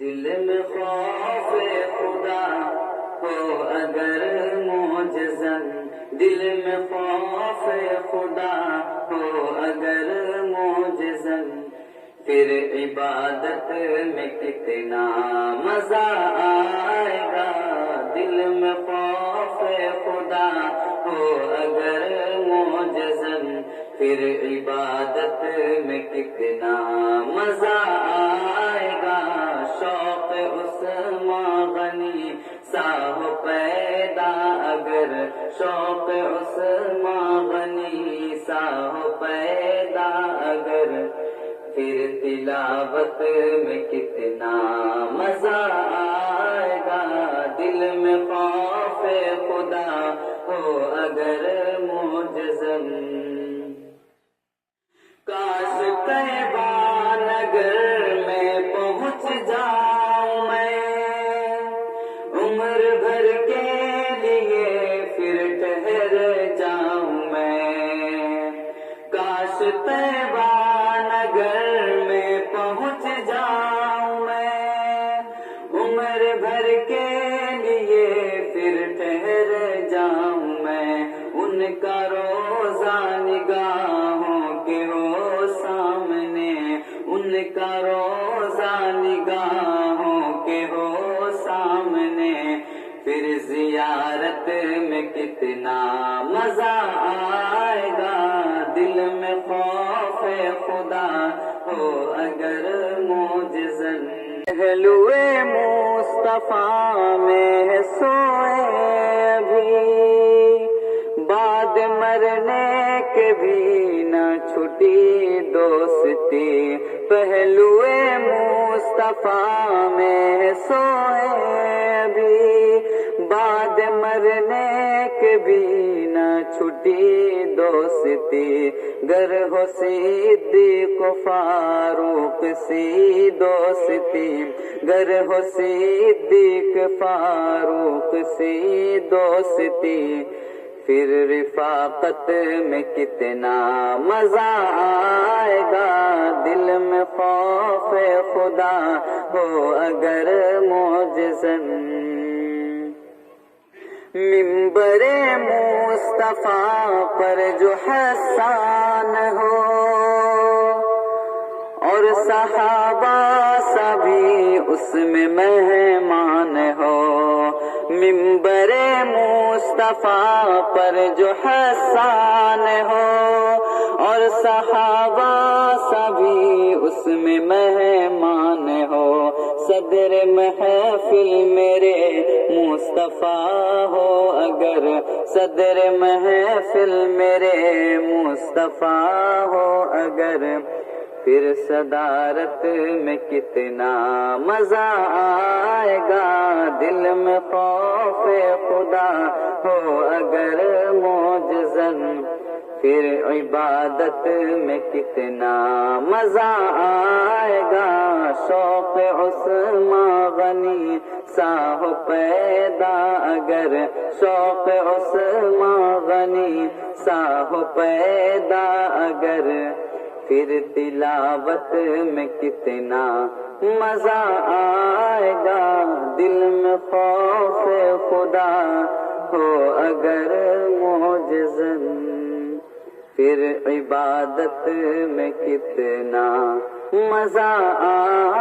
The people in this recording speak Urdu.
دل میں خوف خدا ہو اگر معجزاً، دل میں خوف خدا ہو اگر معجزاً، پھر عبادت میں کتنا مزہ آئے گا۔ دل میں خوف خدا ہو اگر معجزاً، پھر عبادت میں کتنا مزہ آئے گا۔ شوق عثمان غنی سا ہو پیدا اگر، شوق عثمان غنی سا ہو پیدا اگر، پھر تلاوت میں کتنا مزہ آئے گا۔ دل میں خوف خدا ہو اگر معجزاً، کاش طیبہ نگر میں پہنچ جاؤں میں، عمر بھر کے لیے پھر ٹھہر جاؤں میں۔ کاش طیبہ نگر میں پہنچ جاؤں میں، عمر بھر کے لیے پھر ٹھہر جاؤں میں۔ ان کا روزہ نگاہوں کے ہو سامنے، ان کا روزہ نگاہوں کے ہو سامنے، پھر زیارت میں کتنا مزہ آئے گا۔ دل میں خوف خدا ہو اگر معجزاً، پہلو مصطفیٰ میں سوئے بھی، بعد مرنے کے بھی نہ چھٹی دوستی۔ پہلو مصطفیٰ میں سوئے بھی، بعد مرنے کے بھی نہ چھٹی دوستی۔ گر ہو صدیق فاروق سی دوستی، گر ہو صدیق فاروق سی دوستی، پھر رفاقت میں کتنا مزہ آئے گا۔ دل میں خوف خدا ہو اگر معجزاً، منبر مصطفیٰ پر جو حسان ہو اور صحابہ سبھی اس میں مہمان ہو، منبر مصطفیٰ پر جو حسان ہو اور صحابہ سبھی اس میں مہمان ہو، صدر محفل میرے مصطفیٰ ہو اگر، صدر محفل میرے مصطفیٰ ہو اگر، پھر صدارت میں کتنا مزہ آئے گا۔ دل میں خوف خدا ہو اگر معجزاً، پھر عبادت میں کتنا مزہ آئے گا۔ شوق عثمان غنی سا ہو پیدا اگر، شوق عثمان غنی سا ہو پیدا اگر، پھر تلاوت میں کتنا مزہ آئے گا۔ دل میں خوف خدا ہو اگر معجزاً، پھر عبادت میں کتنا مزہ آئے